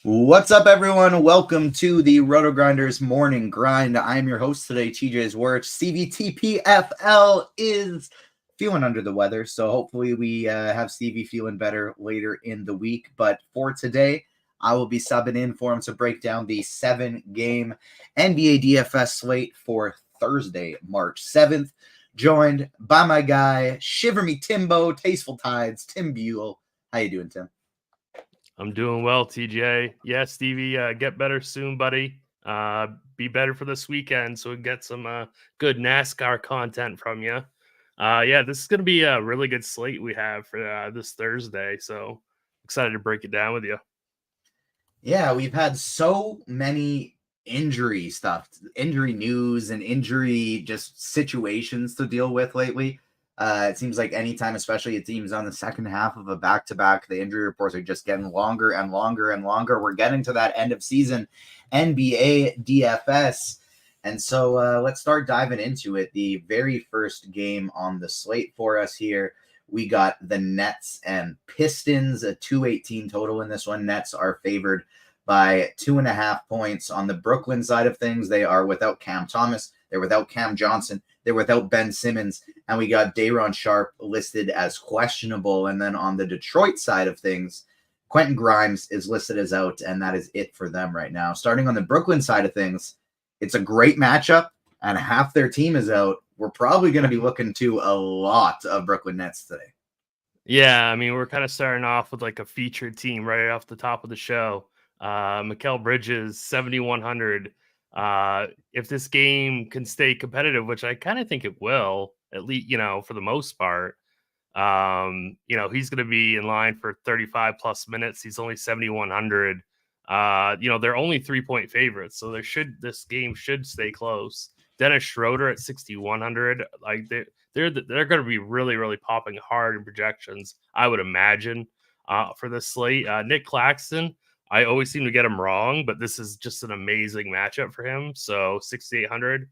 What's up, everyone? Welcome to the Roto Grinders Morning Grind. I am your host today, TJ Zwarych. CVTPFL is feeling under the weather, so hopefully we have Stevie feeling better later in the week. But for today, I will be subbing in for him to break down the 7-game NBA DFS slate for Thursday, March 7th, joined by my guy, Shiver Me Timbo, Tasteful Tides, Tim Buell. How you doing, Tim? I'm doing well, TJ. Yeah, Stevie, get better soon, buddy. Be better for this weekend so we can get some good NASCAR content from you. Yeah, this is going to be a really good slate we have for this Thursday. So excited to break it down with you. Yeah, we've had so many injury news and injury just situations to deal with lately. It seems like anytime, especially a team's on the second half of a back-to-back, the injury reports are just getting longer and longer and longer. We're getting to that end of season NBA DFS. And so let's start diving into it. The very first game on the slate for us here, we got the Nets and Pistons, a 218 total in this one. Nets are favored by 2.5 points. On the Brooklyn side of things, they are without Cam Thomas. They're without Cam Johnson. They're without Ben Simmons. And we got Day'Ron Sharpe listed as questionable. And then on the Detroit side of things, Quentin Grimes is listed as out, and that is it for them right now. Starting on the Brooklyn side of things, it's a great matchup, and half their team is out. We're probably going to be looking to a lot of Brooklyn Nets today. Yeah, I mean, we're kind of starting off with like a featured team right off the top of the show. Mikal Bridges, 7,100. If this game can stay competitive, which I kind of think it will, at least, for the most part, he's going to be in line for 35 plus minutes. He's only 7,100. They're only 3-point favorites, so this game should stay close. Dennis Schroeder at 6,100. Like they're going to be really, really popping hard in projections, I would imagine, for this slate. Nick Claxton, I always seem to get him wrong, but this is just an amazing matchup for him. So 6,800.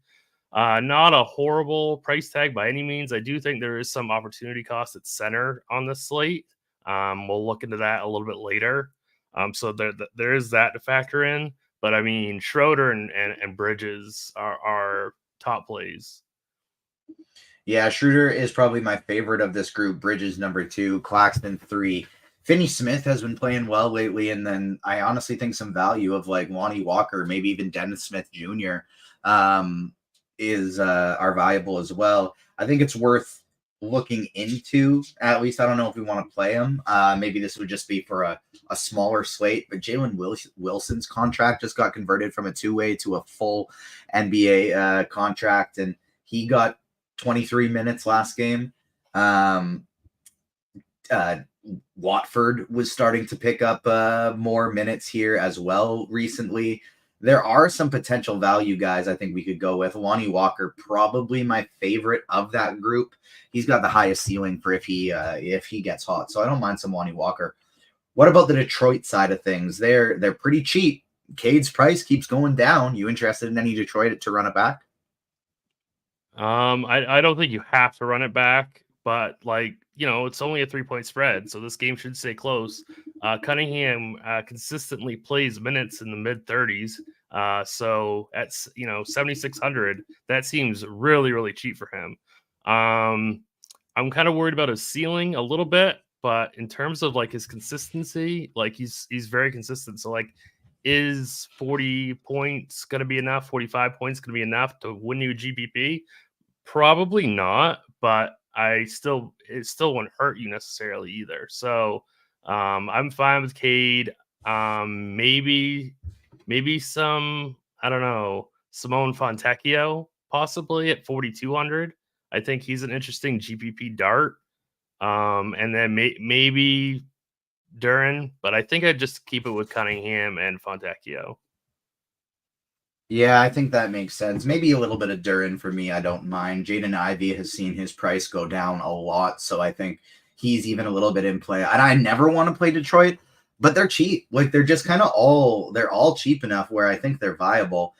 Not a horrible price tag by any means. I do think there is some opportunity cost at center on this slate. We'll look into that a little bit later. So there is that to factor in. But I mean, Schroeder and Bridges are top plays. Yeah, Schroeder is probably my favorite of this group. Bridges number 2, Claxton 3. Finney Smith has been playing well lately, and then I honestly think some value of like Lonnie Walker, maybe even Dennis Smith Jr. Are valuable as well. I think it's worth looking into. At least I don't know if we want to play him. Maybe this would just be for a smaller slate. But Jalen Wilson's contract just got converted from a 2-way to a full NBA contract, and he got 23 minutes last game. Watford was starting to pick up more minutes here as well recently. There are some potential value guys I think we could go with. Lonnie Walker, probably my favorite of that group. He's got the highest ceiling for if he gets hot. So I don't mind some Lonnie Walker. What about the Detroit side of things? They're pretty cheap. Cade's price keeps going down. You interested in any Detroit to run it back? I don't think you have to run it back, but it's only a 3-point spread, so this game should stay close. Cunningham consistently plays minutes in the mid 30s. So at 7,600, that seems really, really cheap for him. I'm kind of worried about his ceiling a little bit, but in terms of like his consistency, like he's very consistent. So like, is 40 points going to be enough? 45 points going to be enough to win you GPP? Probably not, but it still won't hurt you necessarily either. So I'm fine with Cade. Maybe some, I don't know, Simone Fontecchio possibly at 4,200. I think he's an interesting GPP dart. And then maybe Duran, but I think I'd just keep it with Cunningham and Fontecchio. Yeah, I think that makes sense. Maybe a little bit of Duran for me. I don't mind. Jaden Ivey has seen his price go down a lot, so I think he's even a little bit in play. And I never want to play Detroit, but they're cheap. Like they're just kind of they're all cheap enough where I think they're viable.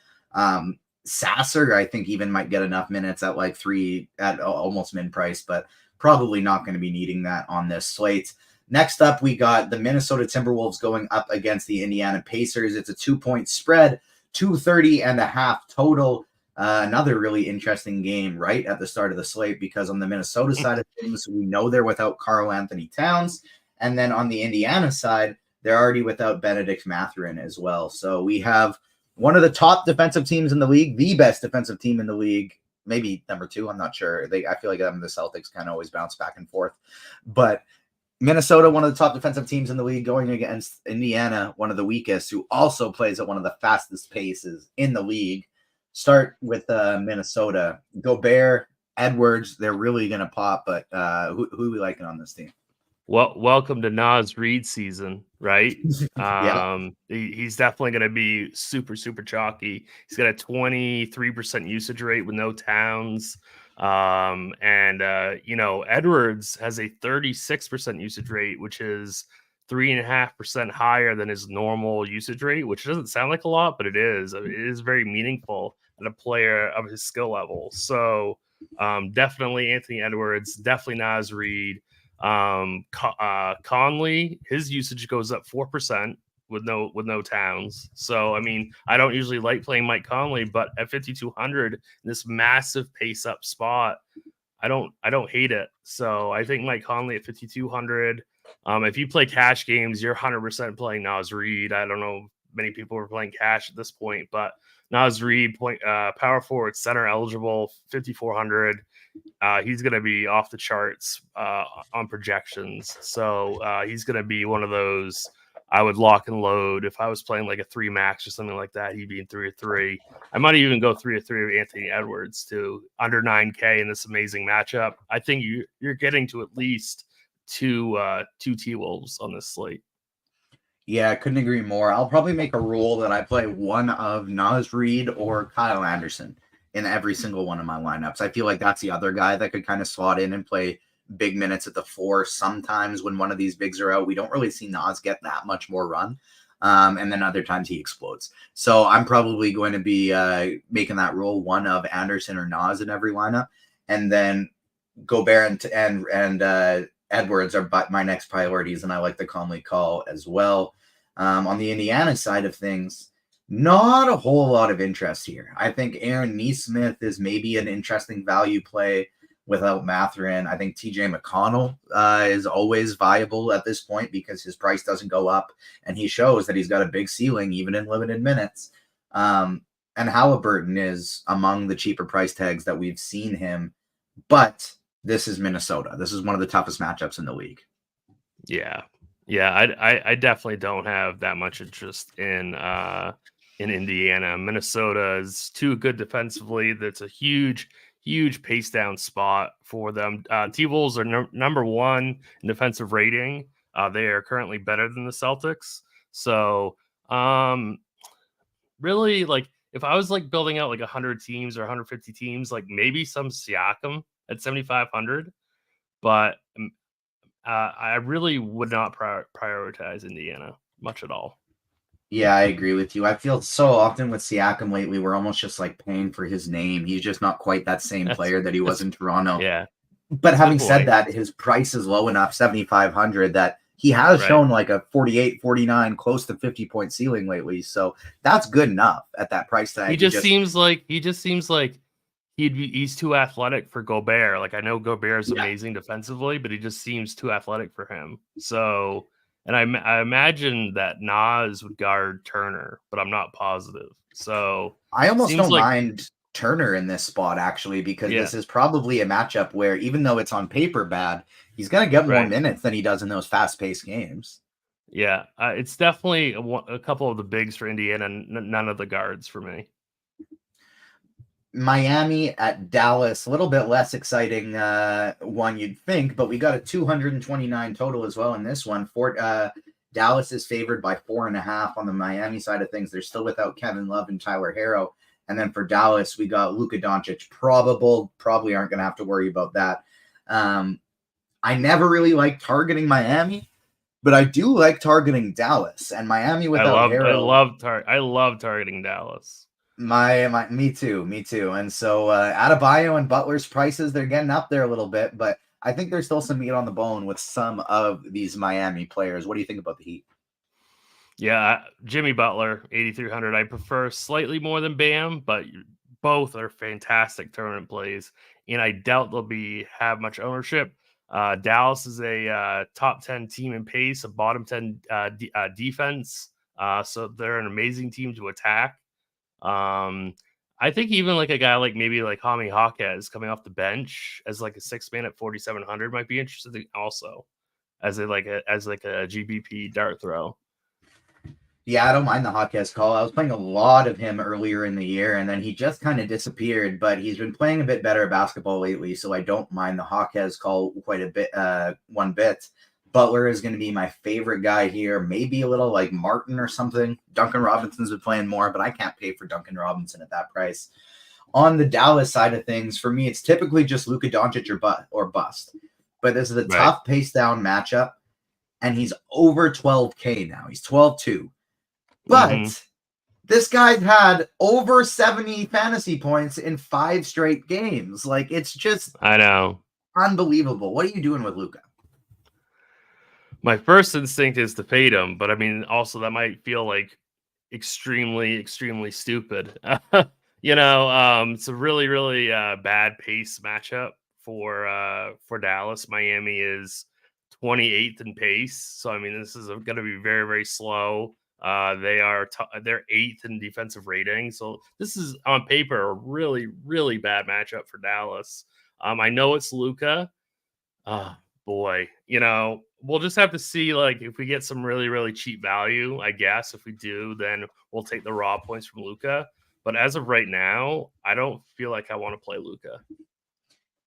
Sasser, I think even might get enough minutes at like 3 at almost min price, but probably not going to be needing that on this slate. Next up, we got the Minnesota Timberwolves going up against the Indiana Pacers. It's a 2-point spread, 230.5 total. Another really interesting game right at the start of the slate, because on the Minnesota side of things, we know they're without Karl Anthony Towns. And then on the Indiana side, they're already without Benedict Mathurin as well. So we have one of the top defensive teams in the league, the best defensive team in the league, maybe number 2. I'm not sure. I feel like them and the Celtics kind of always bounce back and forth. But Minnesota, one of the top defensive teams in the league, going against Indiana, one of the weakest, who also plays at one of the fastest paces in the league. Start with Minnesota. Gobert, Edwards, they're really going to pop, but who are we liking on this team? Well, welcome to Nas Reed season, right? Yeah. He's definitely going to be super, super chalky. He's got a 23% usage rate with no Towns. Edwards has a 36% usage rate, which is 3.5% higher than his normal usage rate, which doesn't sound like a lot, but it is. It is very meaningful at a player of his skill level. So definitely Anthony Edwards, definitely Nas Reed. Conley, his usage goes up 4% with no Towns. So I mean, I don't usually like playing Mike Conley, but at 5,200, this massive pace up spot, I don't hate it. So I think Mike Conley at 5,200. If you play cash games, you're 100% playing Nas Reed. I don't know, many people are playing cash at this point, but Nas Reed, power forward, center eligible, 5,400. He's going to be off the charts on projections. So he's going to be one of those I would lock and load. If I was playing like a 3 max or something like that, he'd be in 3 or 3. I might even go 3 or 3 with Anthony Edwards to under 9K in this amazing matchup. I think you're getting to at least two T-Wolves on this slate. Yeah, I couldn't agree more. I'll probably make a rule that I play one of Nas Reed or Kyle Anderson in every single one of my lineups. I feel like that's the other guy that could kind of slot in and play big minutes at the 4. Sometimes when one of these bigs are out, we don't really see Nas get that much more run. And then other times he explodes. So I'm probably going to be making that rule, one of Anderson or Nas in every lineup. And then Gobert and Edwards are my next priorities, and I like the Conley call as well. On the Indiana side of things, not a whole lot of interest here. I think Aaron Nesmith is maybe an interesting value play without Mathurin. I think TJ McConnell is always viable at this point because his price doesn't go up, and he shows that he's got a big ceiling even in limited minutes. And Halliburton is among the cheaper price tags that we've seen him, but this is Minnesota. This is one of the toughest matchups in the league. Yeah. I definitely don't have that much interest in Indiana. Minnesota is too good defensively. That's a huge pace down spot for them. T-Wolves are number 1 in defensive rating. They are currently better than the Celtics. So really, like, if I was like building out like 100 teams or 150 teams, like maybe some Siakam at 7,500, but I really would not prioritize Indiana much at all. Yeah, I agree with you. I feel so often with Siakam lately, we're almost just like paying for his name. He's just not quite that same player that he was in Toronto. Yeah. But having said that, his price is low enough, 7,500, that he has shown like a 48, 49, close to 50-point ceiling lately. So that's good enough at that price tag. He just seems like he's too athletic for Gobert. Like, I know Gobert is amazing defensively, but he just seems too athletic for him. So, and I imagine that Nas would guard Turner, but I'm not positive. So I almost don't mind Turner in this spot, actually, because this is probably a matchup where, even though it's on paper bad, he's going to get more minutes than he does in those fast-paced games. Yeah, it's definitely a couple of the bigs for Indiana, none of the guards for me. Miami at Dallas, a little bit less exciting one you'd think, but we got a 229 total as well in this one. Dallas is favored by 4.5 on the Miami side of things. They're still without Kevin Love and Tyler Herro. And then for Dallas, we got Luka Doncic probably aren't going to have to worry about that. I never really like targeting Miami, but I do like targeting Dallas and Miami without Herro. I love targeting Dallas. Me too. And so Adebayo and Butler's prices, they're getting up there a little bit, but I think there's still some meat on the bone with some of these Miami players. What do you think about the Heat? Yeah, Jimmy Butler, 8,300. I prefer slightly more than Bam, but both are fantastic tournament plays, and I doubt they'll have much ownership. Dallas is a top 10 team in pace, a bottom 10 defense, so they're an amazing team to attack. I think even like a guy like maybe like Hami Hawkes coming off the bench as like a 6 man at 4,700 might be interesting also as a GBP dart throw. Yeah, I don't mind the Hawkes call. I was playing a lot of him earlier in the year, and then he just kind of disappeared. But he's been playing a bit better basketball lately, so I don't mind the Hawkes call quite a bit. One bit. Butler is going to be my favorite guy here. Maybe a little like Martin or something. Duncan Robinson's been playing more, but I can't pay for Duncan Robinson at that price. On the Dallas side of things, for me, it's typically just Luka Doncic or bust. But this is a Right. tough pace down matchup, and he's over 12K now. He's 12-2. But this guy's had over 70 fantasy points in 5 straight games. Like, it's just I know. unbelievable. What are you doing with Luka? My first instinct is to fade him, but I mean, also that might feel like extremely, extremely stupid. It's a really, really bad pace matchup for Dallas. Miami is 28th in pace, so I mean, this is going to be very, very slow. They're 8th in defensive rating, so this is on paper a really, really bad matchup for Dallas. I know it's Luka. Boy, we'll just have to see, like, if we get some really, really cheap value. I guess if we do, then we'll take the raw points from Luka. But as of right now, I don't feel like I want to play Luka.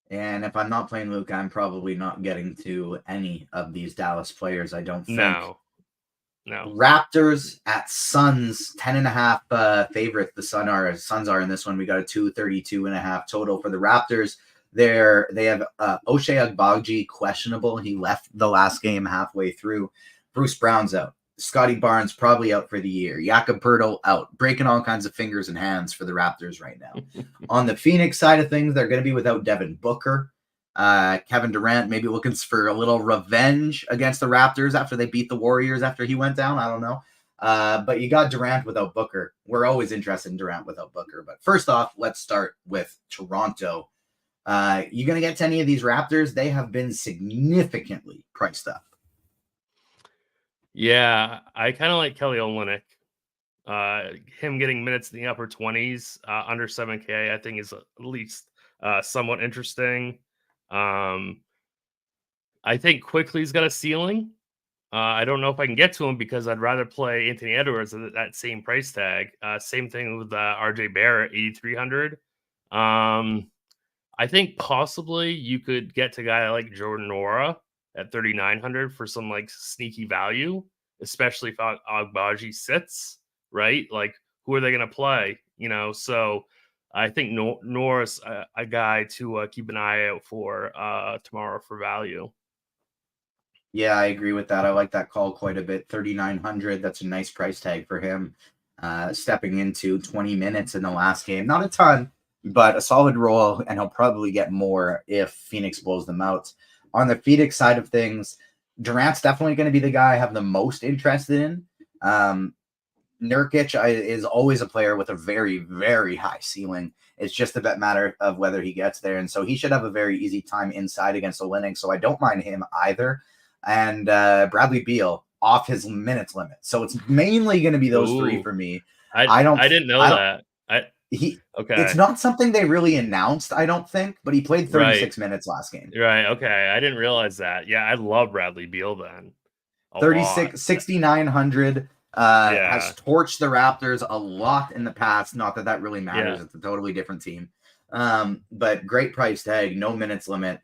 And if I'm not playing Luka, I'm probably not getting to any of these Dallas players, I don't think. No. Raptors at Suns, 10.5 favorite. The Suns are in this one. We got a 232.5 total for the Raptors. They have Ochai Agbaji questionable. He left the last game halfway through. Bruce Brown's out. Scotty Barnes probably out for the year. Jakob Poeltl out. Breaking all kinds of fingers and hands for the Raptors right now. On the Phoenix side of things, they're going to be without Devin Booker. Kevin Durant maybe looking for a little revenge against the Raptors after they beat the Warriors after he went down. I don't know. But you got Durant without Booker. We're always interested in Durant without Booker. But first off, let's start with Toronto. You going to get to any of these Raptors? They have been significantly priced up. Yeah, I kind of like Kelly Olynyk. Him getting minutes in the upper 20s, under 7K, I think is at least somewhat interesting. I think Quickly's got a ceiling. I don't know if I can get to him because I'd rather play Anthony Edwards at that same price tag. Same thing with RJ Barrett, 8,300. I think possibly you could get to a guy like Jordan Nwora at 3,900 for some like sneaky value, especially if Agbaji sits, right? Like, who are they going to play? So I think Nwora's a guy to keep an eye out for tomorrow for value. Yeah, I agree with that. I like that call quite a bit. 3,900. That's a nice price tag for him. Stepping into 20 minutes in the last game. Not a ton, but a solid role, and he'll probably get more if Phoenix blows them out. On the Phoenix side of things, Durant's definitely going to be the guy I have the most interest in. Nurkic is always a player with a very, very high ceiling. It's just a matter of whether he gets there. And so he should have a very easy time inside against Olynyk. So I don't mind him either. And Bradley Beal off his minutes limit. So it's mainly going to be those three for me. I didn't know that. Okay. It's not something they really announced, I don't think, but he played 36 minutes last game. Right. Okay. I didn't realize that. Yeah, I love Bradley Beal then. 6,900. Has torched the Raptors a lot in the past. Not that really matters. Yeah. It's a totally different team. But great price tag, no minutes limit.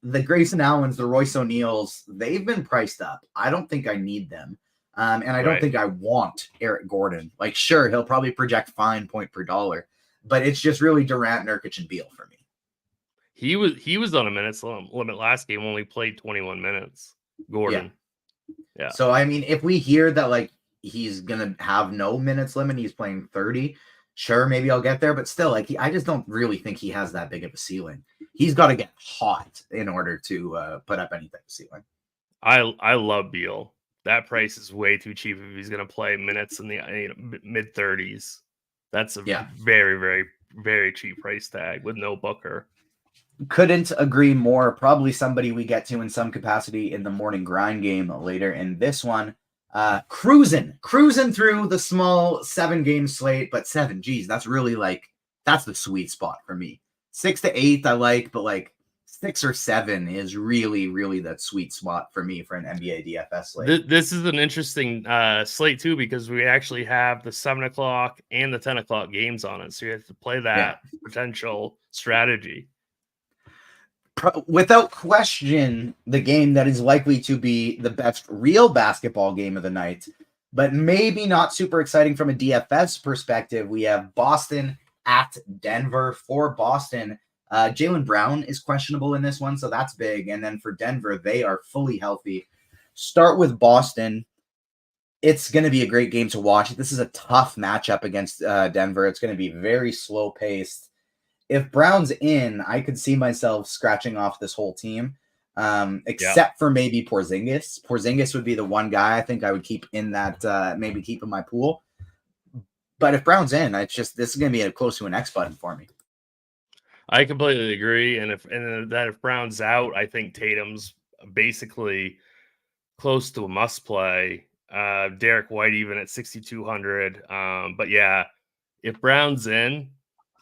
The Grayson Allens, the Royce O'Neals, they've been priced up. I don't think I need them. And I don't think I want Eric Gordon. Like, sure, he'll probably project fine point per dollar, but it's just really Durant, Nurkic, and Beal for me. He was on a minutes limit last game, only played 21 minutes. Gordon. Yeah. So, I mean, if we hear that, like, he's going to have no minutes limit, he's playing 30, sure, maybe I'll get there, but still, like, I just don't really think he has that big of a ceiling. He's got to get hot in order to put up any type of ceiling. I love Beal. That price is way too cheap if he's going to play minutes in the mid 30s. That's a very, very, very cheap price tag with no Booker. Couldn't agree more. Probably somebody we get to in some capacity in the morning grind game later in this one. Cruising through the small 7-game slate, but 7, geez, that's really that's the sweet spot for me. 6 to 8 I like, but like 6 or 7 is really, really that sweet spot for me for an NBA DFS slate. This is an interesting slate too, because we actually have the 7 o'clock and the 10 o'clock games on it. So you have to play that potential strategy. Without question, the game that is likely to be the best real basketball game of the night, but maybe not super exciting from a DFS perspective. We have Boston at Denver. For Boston, Jaylen Brown is questionable in this one, so that's big. And then for Denver, they are fully healthy. Start with Boston. It's going to be a great game to watch. This is a tough matchup against Denver. It's going to be very slow paced. If Brown's in, I could see myself scratching off this whole team, except for maybe Porzingis. Porzingis would be the one guy I think I would keep in that, maybe keep in my pool. But if Brown's in, this is going to be close to an X button for me. I completely agree. And if Brown's out, I think Tatum's basically close to a must play. Derek White even at 6,200. But yeah, if Brown's in,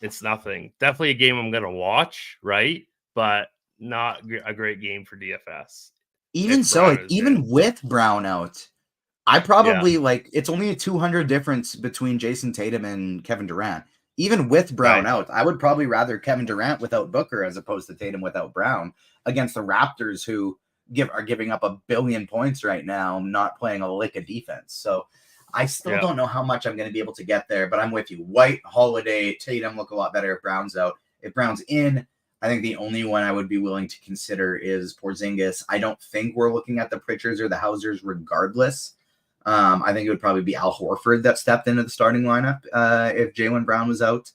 it's nothing. Definitely a game I'm going to watch, right? But not a great game for DFS. Even so, even with Brown out, I probably it's only a 200 difference between Jason Tatum and Kevin Durant. Even with Brown out, I would probably rather Kevin Durant without Booker as opposed to Tatum without Brown against the Raptors, who are giving up 1 billion points right now, not playing a lick of defense. So I still don't know how much I'm going to be able to get there, but I'm with you. White, Holiday, Tatum look a lot better if Brown's out. If Brown's in, I think the only one I would be willing to consider is Porzingis. I don't think we're looking at the Pritchards or the Hausers regardless. I think it would probably be Al Horford that stepped into the starting lineup if Jaylen Brown was out.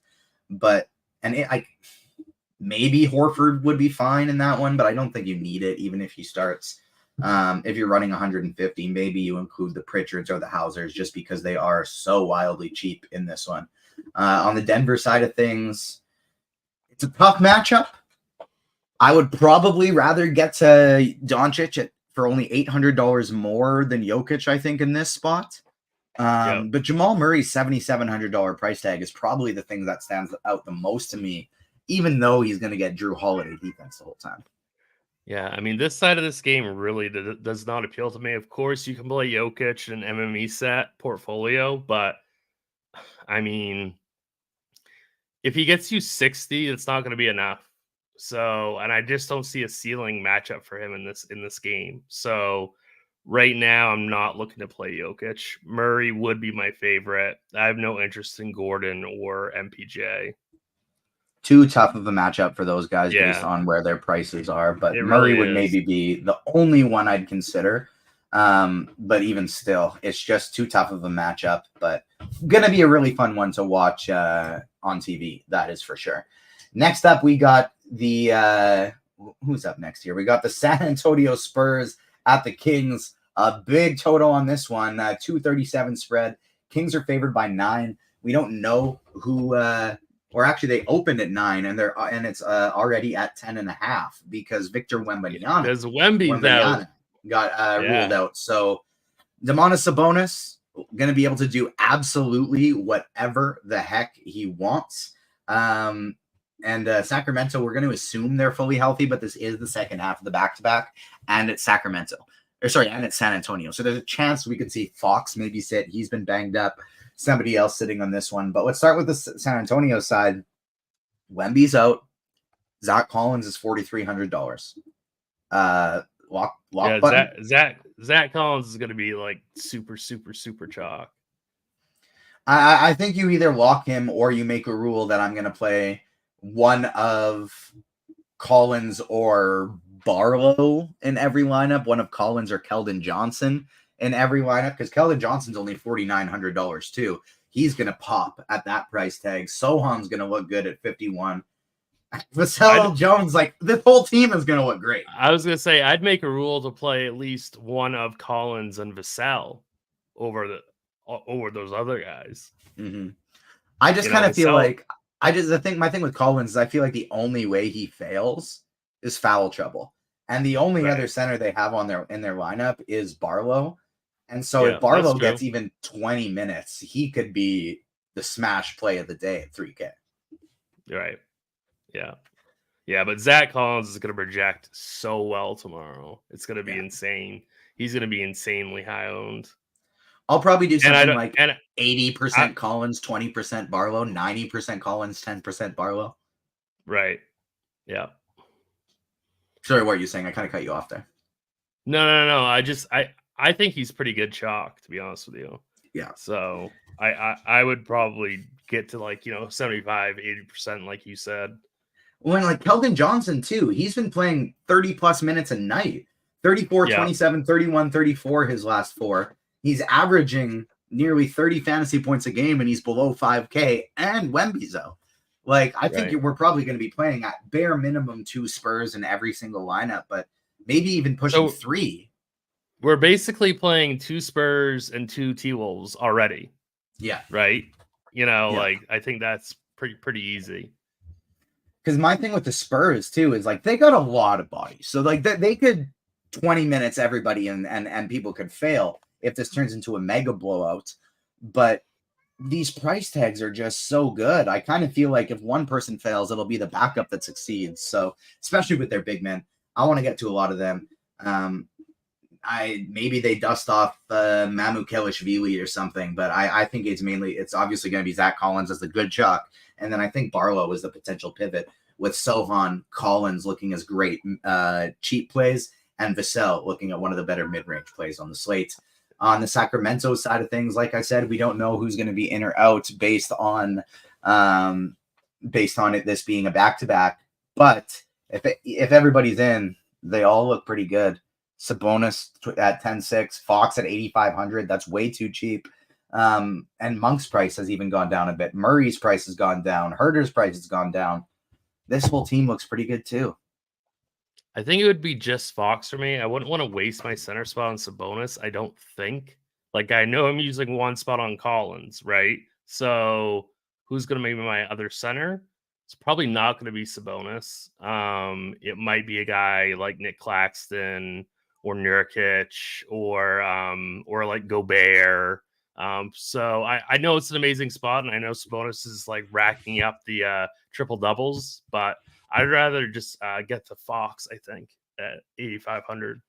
Maybe Horford would be fine in that one, but I don't think you need it even if he starts. If you're running 150, maybe you include the Pritchards or the Hausers just because they are so wildly cheap in this one. On the Denver side of things, it's a tough matchup. I would probably rather get to Doncic for only $800 more than Jokic, I think, in this spot. But Jamal Murray's $7,700 price tag is probably the thing that stands out the most to me, even though he's going to get Drew Holiday defense the whole time. Yeah, I mean, this side of this game really does not appeal to me. Of course, you can play Jokic and MME set portfolio, but I mean, if he gets you 60, it's not going to be enough. So, and I just don't see a ceiling matchup for him in this game. So, right now, I'm not looking to play Jokic. Murray would be my favorite. I have no interest in Gordon or MPJ. Too tough of a matchup for those guys based on where their prices are, but Murray would maybe be the only one I'd consider. But even still, it's just too tough of a matchup, but gonna be a really fun one to watch on TV. That is for sure. Next up, we got the who's up next here? We got the San Antonio Spurs at the Kings. A big total on this one, 237 spread. Kings are favored by 9. We don't know who or actually they opened at 9 and it's already at 10.5 because Victor Wembanyama got ruled out. So Domantas Sabonis going to be able to do absolutely whatever the heck he wants. And Sacramento, we're going to assume they're fully healthy, but this is the second half of the back-to-back, and it's Sacramento. And it's San Antonio. So there's a chance we could see Fox maybe sit. He's been banged up. Somebody else sitting on this one. But let's start with the San Antonio side. Wemby's out. Zach Collins is $4,300. Lock button. Zach Collins is going to be like super, super, super chalk. I think you either lock him or you make a rule that I'm going to play one of Collins or Barlow in every lineup, one of Collins or Keldon Johnson in every lineup, because Keldon Johnson's only $4,900 too. he's going to pop at that price tag. Sohan's going to look good at 51. I'd- Jones, like this whole team is going to look great. I was gonna say I'd make a rule to play at least one of Collins and Vassell over those other guys. I just You know, kind of feel Vassell, like my thing with Collins is I feel like the only way he fails is foul trouble. And the only Right. other center they have in their lineup is Barlow. And so Yeah, if Barlow that's gets true. even 20 minutes, he could be the smash play of the day at 3K. Right. Yeah. Yeah, but Zach Collins is going to project so well tomorrow. It's going to be insane. He's going to be insanely high owned. I'll probably do And I something don't. like And 80% Collins, 20% Barlow, 90% Collins, 10% Barlow. right. Yeah. Sorry, what are you saying? I kind of cut you off there. No. I think he's pretty good chalk, to be honest with you. Yeah. So I would probably get to 75, 80%, like you said. When like Keldon Johnson too, he's been playing 30 plus minutes a night. 34, 27, 31, 34 his last four. He's averaging nearly 30 fantasy points a game and he's below 5K and Wemby's out. Like I think we're probably going to be playing at bare minimum 2 Spurs in every single lineup, but maybe even pushing 3. We're basically playing 2 Spurs and 2 T-Wolves already. Yeah. Right? Like I think that's pretty easy. Because my thing with the Spurs too is like they got a lot of bodies. So like they could 20 minutes everybody and people could fail if this turns into a mega blowout. But these price tags are just so good. I kind of feel like if one person fails, it'll be the backup that succeeds. So especially with their big men, I want to get to a lot of them. Maybe they dust off Mamu Kelishvili or something, but I think it's obviously going to be Zach Collins as the good chuck. And then I think Barlow is the potential pivot with Sohan, Collins looking as great cheap plays, and Vassell looking at one of the better mid-range plays on the slate. On the Sacramento side of things, like I said, we don't know who's going to be in or out based on this being a back-to-back. But if everybody's in, they all look pretty good. Sabonis at 10.6, Fox at 8,500. That's way too cheap. And Monk's price has even gone down a bit. Murray's price has gone down. Herter's price has gone down. This whole team looks pretty good too. I think it would be just Fox for me. I wouldn't want to waste my center spot on Sabonis. I don't think. Like I know I'm using one spot on Collins, right? So who's going to be my other center? It's probably not going to be Sabonis. It might be a guy like Nick Claxton or Nurkic or like Gobert. So I know it's an amazing spot, and I know Sabonis is like racking up the triple doubles, but I'd rather just get the Fox, I think, at 8,500.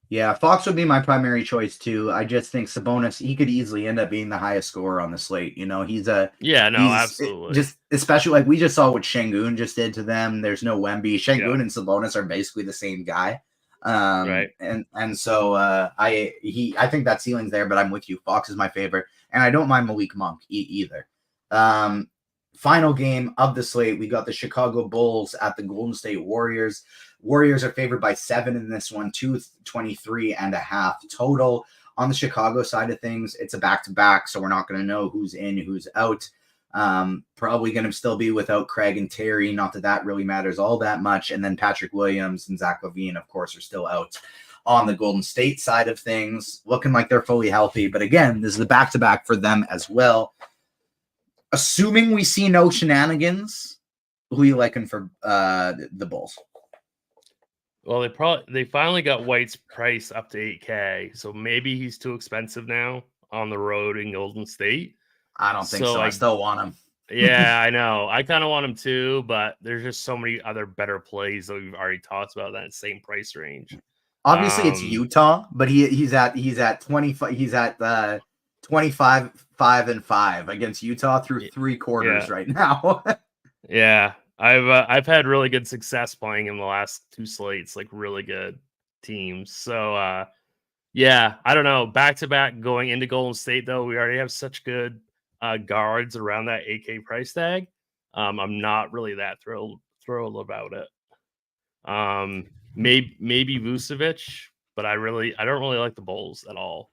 Yeah, Fox would be my primary choice too. I just think Sabonis, he could easily end up being the highest scorer on the slate. He's absolutely. Just especially like we just saw what Şengün just did to them. There's no Wemby. Şengün and Sabonis are basically the same guy. Right. And so I think that ceiling's there, but I'm with you. Fox is my favorite, and I don't mind Malik Monk either. Final game of the slate, we got the Chicago Bulls at the Golden State Warriors. Warriors are favored by 7 in this one, 223.5 total. On the Chicago side of things, it's a back-to-back, so we're not going to know who's in, who's out. Probably going to still be without Craig and Terry. Not that really matters all that much. And then Patrick Williams and Zach LaVine, of course, are still out. On the Golden State side of things, looking like they're fully healthy. But again, this is the back-to-back for them as well. Assuming we see no shenanigans, who are you liking for the Bulls? Well, they finally got White's price up to 8K, so maybe he's too expensive now on the road in Golden State. I don't think so. I still want him. Yeah, I know. I kind of want him too, but there's just so many other better plays that we've already talked about that same price range. Obviously, it's Utah, but he's at 25. He's at 25-5 against Utah through 3 quarters right now. Yeah, I've had really good success playing in the last 2 slates, like really good teams. So yeah, I don't know. Back to back going into Golden State though, we already have such good guards around that 8K price tag. I'm not really that thrilled about it. Maybe Vucevic, but I don't really like the Bulls at all.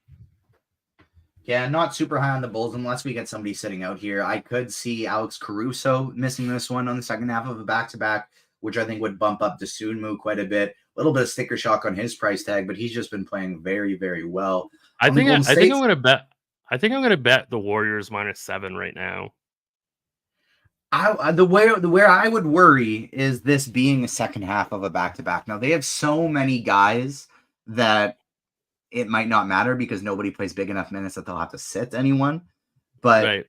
Yeah, not super high on the Bulls unless we get somebody sitting out here. I could see Alex Caruso missing this one on the second half of a back-to-back, which I think would bump up the Sunmu quite a bit. A little bit of sticker shock on his price tag, but he's just been playing very, very well. I On the think Golden I think State, I'm gonna bet. I think I'm gonna bet the Warriors -7 right now. the where I would worry is this being a second half of a back-to-back. Now they have so many guys that it might not matter because nobody plays big enough minutes that they'll have to sit anyone. But Right.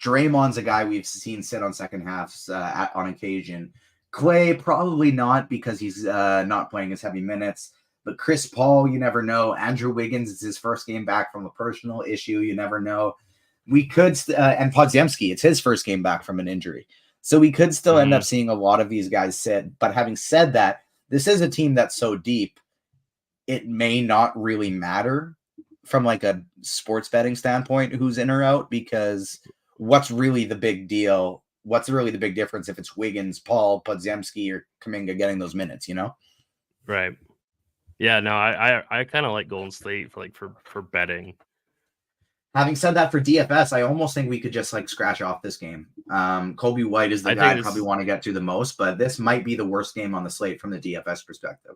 Draymond's a guy we've seen sit on second halves on occasion. Clay, probably not because he's not playing as heavy minutes. But Chris Paul, you never know. Andrew Wiggins, it's his first game back from a personal issue. You never know. We could, and Podziemski, it's his first game back from an injury. So we could still end up seeing a lot of these guys sit. But having said that, this is a team that's so deep, it may not really matter from like a sports betting standpoint who's in or out, because what's really the big deal? What's really the big difference if it's Wiggins, Paul, Podziemski, or Kuminga getting those minutes, you know? Right. Yeah, no, I kind of like Golden State for betting. Having said that, for DFS, I almost think we could just like scratch off this game. Kobe White is the guy I probably want to get to the most, but this might be the worst game on the slate from the DFS perspective.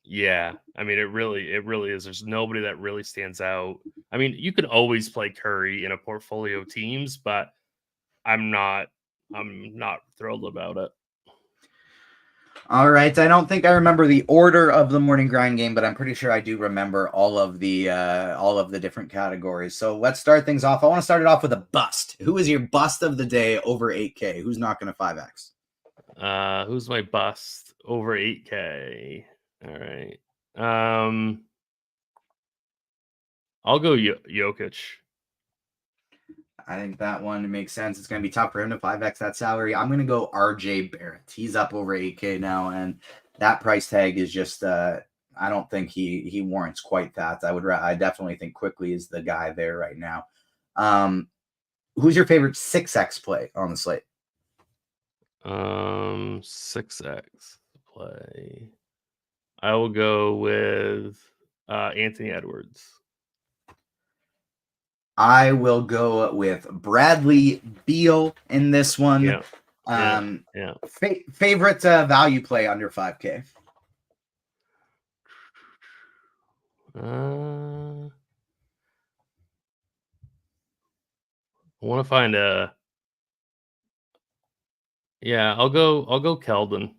Yeah, I mean, it really is. There's nobody that really stands out. I mean, you could always play Curry in a portfolio of teams, but I'm not thrilled about it. All right. I don't think I remember the order of the morning grind game, but I'm pretty sure I do remember all of the different categories. So let's start things off. I want to start it off with a bust. Who is your bust of the day over 8K? Who's not going to 5X? Who's my bust over 8K? All right. I'll go Jokic. I think that one makes sense. It's going to be tough for him to 5X that salary. I'm going to go RJ Barrett. He's up over 8K now, and that price tag is just I don't think he warrants quite that. I definitely think Quickly is the guy there right now. Who's your favorite 6X play on the slate? 6X play. I will go with Anthony Edwards. I will go with Bradley Beal in this one. Yeah. Favorite value play under 5K? I want to find a. Yeah, I'll go Keldon.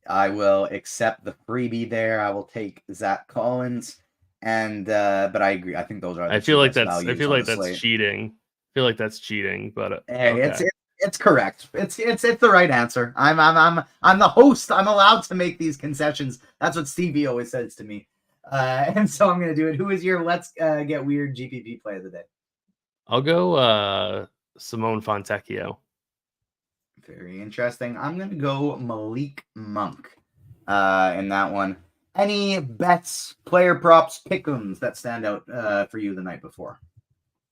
I will accept the freebie there. I will take Zach Collins. And but I agree. I think those are. I feel like that's cheating. I feel like that's cheating, but hey, okay. It's correct. It's the right answer. I'm the host. I'm allowed to make these concessions. That's what Stevie always says to me. And so I'm gonna do it. Who is your let's get weird GPP play of the day? I'll go Simone Fontecchio. Very interesting. I'm gonna go Malik Monk in that one. Any bets, player props, pick'ems that stand out for you the night before?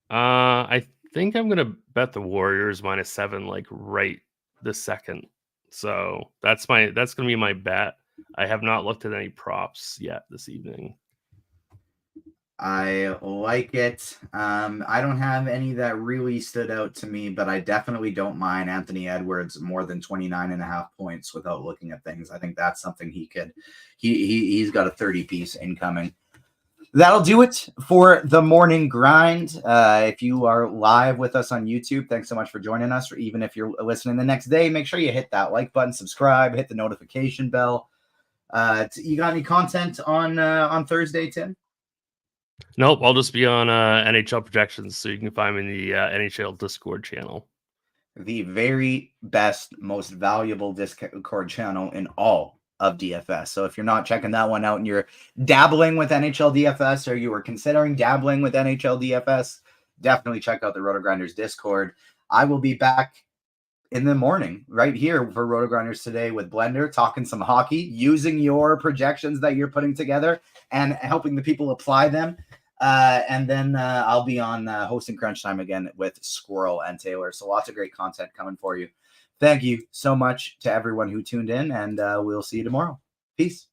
I think I'm gonna bet the Warriors -7 like right this second. So that's gonna be my bet. I have not looked at any props yet this evening. I like it. I don't have any that really stood out to me, but I definitely don't mind Anthony Edwards more than 29.5 points without looking at things. I think that's something he's got a 30-piece incoming. That'll do it for the morning grind. If you are live with us on YouTube, thanks so much for joining us. Or even if you're listening the next day, make sure you hit that like button, subscribe, hit the notification bell. You got any content on Thursday, Tim? Nope, I'll just be on NHL projections, so you can find me in the NHL Discord channel. The very best, most valuable Discord channel in all of DFS. So if you're not checking that one out and you're dabbling with NHL DFS, or you were considering dabbling with NHL DFS, definitely check out the RotoGrinders Discord. I will be back in the morning right here for RotoGrinders today with Blender, talking some hockey, using your projections that you're putting together and helping the people apply them. And then I'll be on hosting Crunch Time again with Squirrel and Taylor. So lots of great content coming for you. Thank you so much to everyone who tuned in, and we'll see you tomorrow. Peace.